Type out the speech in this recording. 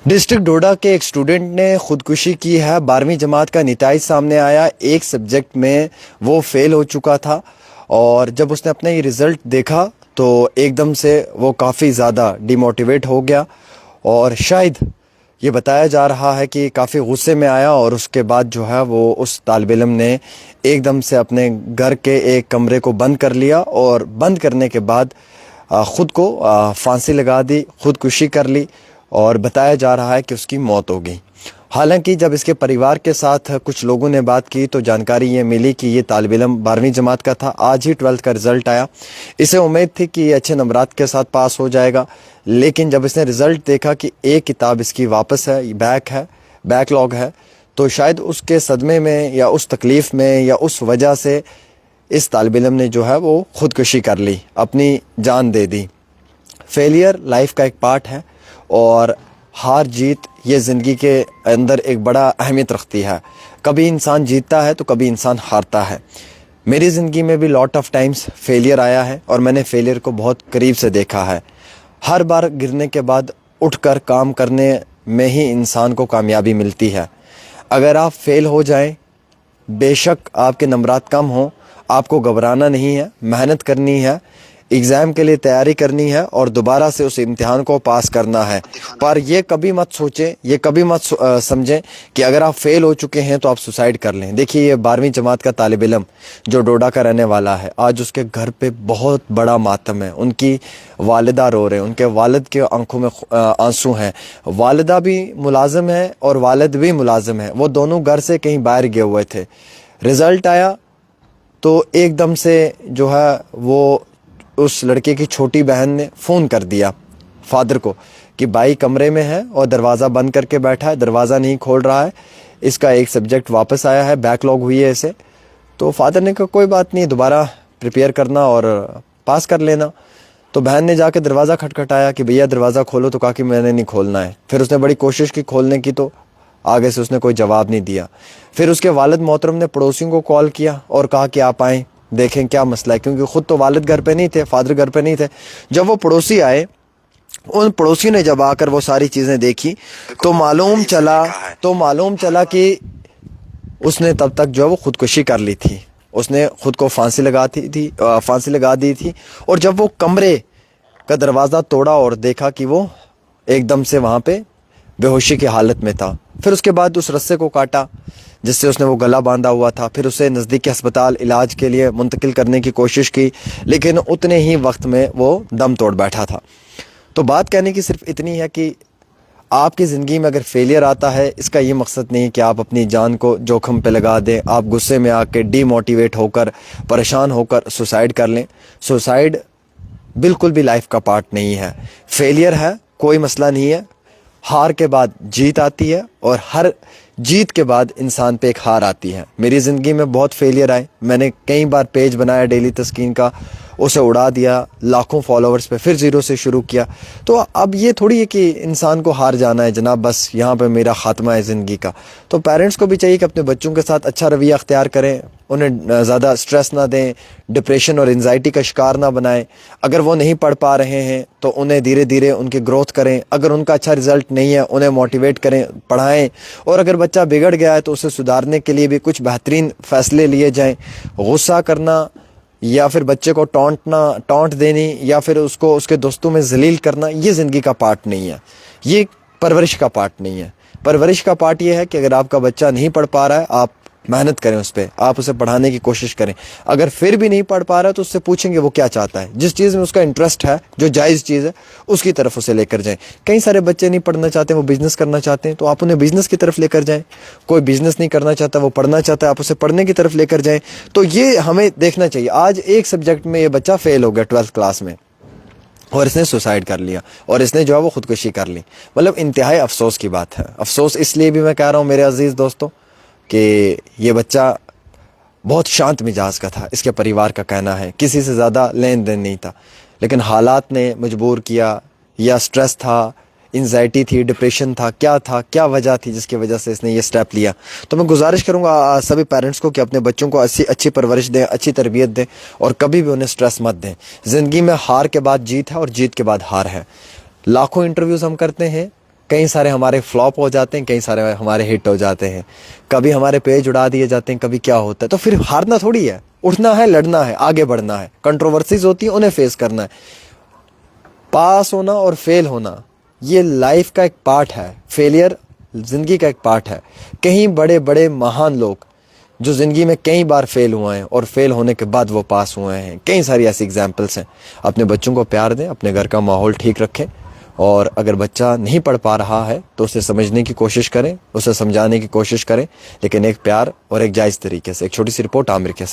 District doda کے ایک student نے خودکشی کی ہے۔ 12ویں جماعت کا نتائج سامنے آیا، ایک سبجیکٹ میں وہ فیل ہو چکا تھا اور جب اس نے اپنا یہ رزلٹ دیکھا تو ایک دم سے وہ کافی زیادہ ڈی موٹیویٹ ہو گیا اور شاید یہ بتایا جا رہا ہے کہ کافی غصے میں آیا اور اس کے بعد جو ہے وہ اس طالب علم نے ایک دم سے اپنے گھر کے ایک کمرے کو بند کر لیا اور بند کرنے کے بعد خود کو پھانسی لگا دی، خودکشی کر لی اور بتایا جا رہا ہے کہ اس کی موت ہو گئی۔ حالانکہ جب اس کے پریوار کے ساتھ کچھ لوگوں نے بات کی تو جانکاری یہ ملی کہ یہ طالب علم 12ویں جماعت کا تھا، آج ہی 12th کا رزلٹ آیا۔ اسے امید تھی کہ یہ اچھے نمبرات کے ساتھ پاس ہو جائے گا، لیکن جب اس نے رزلٹ دیکھا کہ ایک کتاب اس کی واپس ہے، بیک لاگ ہے، تو شاید اس کے صدمے میں یا اس تکلیف میں یا اس وجہ سے اس طالب علم نے جو ہے وہ خودکشی کر لی، اپنی جان دے دی۔ فیلئر لائف کا ایک پارٹ ہے اور ہار جیت یہ زندگی کے اندر ایک بڑا اہمیت رکھتی ہے۔ کبھی انسان جیتتا ہے تو کبھی انسان ہارتا ہے۔ میری زندگی میں بھی لاٹ آف ٹائمز فیلئر آیا ہے اور میں نے فیلئر کو بہت قریب سے دیکھا ہے۔ ہر بار گرنے کے بعد اٹھ کر کام کرنے میں ہی انسان کو کامیابی ملتی ہے۔ اگر آپ فیل ہو جائیں، بے شک آپ کے نمبرات کم ہوں، آپ کو گھبرانا نہیں ہے، محنت کرنی ہے، ایگزام کے لیے تیاری کرنی ہے اور دوبارہ سے اس امتحان کو پاس کرنا ہے۔ پر یہ کبھی مت سوچیں، یہ کبھی مت سمجھیں کہ اگر آپ فیل ہو چکے ہیں تو آپ سوسائڈ کر لیں۔ دیکھیے یہ 12ویں جماعت کا طالب علم جو ڈوڈا کا رہنے والا ہے، آج اس کے گھر پہ بہت بڑا ماتم ہے۔ ان کی والدہ رو رہے ہیں، ان کے والد کے آنکھوں میں آنسو ہیں۔ والدہ بھی ملازم ہے اور والد بھی ملازم ہے، وہ دونوں گھر سے کہیں باہر گئے ہوئے تھے۔ رزلٹ آیا تو ایک دم سے جو ہے وہ اس لڑکے کی چھوٹی بہن نے فون کر دیا فادر کو کہ بھائی کمرے میں ہے اور دروازہ بند کر کے بیٹھا ہے، دروازہ نہیں کھول رہا ہے، اس کا ایک سبجیکٹ واپس آیا ہے، بیک لاگ ہوئی ہے اسے۔ تو فادر نے کہا کوئی بات نہیں، دوبارہ پریپیئر کرنا اور پاس کر لینا۔ تو بہن نے جا کے دروازہ کھٹکھٹایا کہ بھیا دروازہ کھولو، تو کہا کہ میں نے نہیں کھولنا ہے۔ پھر اس نے بڑی کوشش کی کھولنے کی تو آگے سے اس نے کوئی جواب نہیں دیا۔ پھر اس کے والد محترم نے پڑوسیوں کو کال کیا اور کہا کہ آپ آئیں دیکھیں کیا مسئلہ ہے، کیونکہ خود تو والد گھر پہ نہیں تھے، فادر گھر پہ نہیں تھے۔ جب وہ پڑوسی آئے، ان پڑوسی نے جب آ کر وہ ساری چیزیں دیکھی تو معلوم چلا کہ اس نے تب تک جو ہے وہ خودکشی کر لی تھی، اس نے خود کو پھانسی لگا دی تھی۔ اور جب وہ کمرے کا دروازہ توڑا اور دیکھا کہ وہ ایک دم سے وہاں پہ بے ہوشی کی حالت میں تھا، پھر اس کے بعد اس رسے کو کاٹا جس سے اس نے وہ گلا باندھا ہوا تھا، پھر اسے نزدیکی ہسپتال علاج کے لیے منتقل کرنے کی کوشش کی، لیکن اتنے ہی وقت میں وہ دم توڑ بیٹھا تھا۔ تو بات کہنے کی صرف اتنی ہے کہ آپ کی زندگی میں اگر فیلئر آتا ہے، اس کا یہ مقصد نہیں کہ آپ اپنی جان کو جوخم پہ لگا دیں، آپ غصے میں آ کے ڈی موٹیویٹ ہو کر پریشان ہو کر سوسائڈ کر لیں۔ سوسائڈ بالکل بھی لائف کا پارٹ نہیں ہے۔ فیلئر ہے کوئی مسئلہ نہیں ہے، ہار کے بعد جیت آتی ہے اور ہر جیت کے بعد انسان پہ ایک ہار آتی ہے۔ میری زندگی میں بہت فیلئر آئے، میں نے کئی بار پیج بنایا ڈیلی تسکین کا، اسے اڑا دیا، لاکھوں فالوورز پہ، پھر زیرو سے شروع کیا۔ تو اب یہ تھوڑی ہے کہ انسان کو ہار جانا ہے جناب، بس یہاں پہ میرا خاتمہ ہے زندگی کا۔ تو پیرنٹس کو بھی چاہیے کہ اپنے بچوں کے ساتھ اچھا رویہ اختیار کریں، انہیں زیادہ سٹریس نہ دیں، ڈپریشن اور انزائٹی کا شکار نہ بنائیں۔ اگر وہ نہیں پڑھ پا رہے ہیں تو انہیں دھیرے دھیرے ان کی گروتھ کریں، اگر ان کا اچھا رزلٹ نہیں ہے انہیں موٹیویٹ کریں، پڑھائیں، اور اگر بچہ بگڑ گیا ہے تو اسے سدھارنے کے لیے بھی کچھ بہترین فیصلے لیے جائیں۔ غصہ کرنا یا پھر بچے کو ٹونٹ دینی یا پھر اس کو اس کے دوستوں میں ذلیل کرنا، یہ زندگی کا پارٹ نہیں ہے، یہ پرورش کا پارٹ نہیں ہے۔ پرورش کا پارٹ یہ ہے کہ اگر آپ کا بچہ نہیں پڑھ پا رہا ہے، آپ محنت کریں اس پہ، آپ اسے پڑھانے کی کوشش کریں۔ اگر پھر بھی نہیں پڑھ پا رہا ہے تو اس سے پوچھیں گے وہ کیا چاہتا ہے، جس چیز میں اس کا انٹرسٹ ہے، جو جائز چیز ہے، اس کی طرف اسے لے کر جائیں۔ کئی سارے بچے نہیں پڑھنا چاہتے، وہ بزنس کرنا چاہتے ہیں، تو آپ انہیں بزنس کی طرف لے کر جائیں۔ کوئی بزنس نہیں کرنا چاہتا، وہ پڑھنا چاہتا ہے، آپ اسے پڑھنے کی طرف لے کر جائیں۔ تو یہ ہمیں دیکھنا چاہیے۔ آج ایک سبجیکٹ میں یہ بچہ فیل ہو گیا 12th کلاس میں اور اس نے سوسائڈ کر لیا اور اس نے جو ہے وہ خودکشی کر لی، مطلب انتہائی افسوس کی بات ہے۔ افسوس اس لیے بھی میں کہہ رہا ہوں میرے عزیز دوستوں کہ یہ بچہ بہت شانت مزاج کا تھا، اس کے پریوار کا کہنا ہے، کسی سے زیادہ لین دین نہیں تھا، لیکن حالات نے مجبور کیا، یا سٹریس تھا، انزائٹی تھی، ڈپریشن تھا، کیا وجہ تھی جس کی وجہ سے اس نے یہ سٹیپ لیا۔ تو میں گزارش کروں گا سبھی پیرنٹس کو کہ اپنے بچوں کو اچھی پرورش دیں، اچھی تربیت دیں اور کبھی بھی انہیں سٹریس مت دیں۔ زندگی میں ہار کے بعد جیت ہے اور جیت کے بعد ہار ہے۔ لاکھوں انٹرویوز ہم کرتے ہیں، کئی سارے ہمارے فلاپ ہو جاتے ہیں, کئی سارے ہمارے ہٹ ہو جاتے ہیں, کبھی ہمارے پیج اڑا دیے جاتے ہیں, کبھی کیا ہوتا ہے. تو پھر ہارنا تھوڑی ہے, اٹھنا ہے, لڑنا ہے, آگے بڑھنا ہے. کنٹروورسیز ہوتی ہیں, انہیں فیس کرنا ہے. پاس ہونا اور فیل ہونا یہ لائف کا ایک پارٹ ہے, فیلئر زندگی کا ایک پارٹ ہے. کہیں بڑے بڑے مہان لوگ جو زندگی میں کئی بار فیل ہوئے ہیں اور فیل ہونے کے بعد وہ پاس ہوئے ہیں, کئی ساری ایسی ایگزامپلس ہیں. اپنے بچوں کو پیار دیں, اپنے گھر کا ماحول ٹھیک رکھیں, اور اگر بچہ نہیں پڑھ پا رہا ہے تو اسے سمجھنے کی کوشش کریں, اسے سمجھانے کی کوشش کریں, لیکن ایک پیار اور ایک جائز طریقے سے. ایک چھوٹی سی رپورٹ عامر کے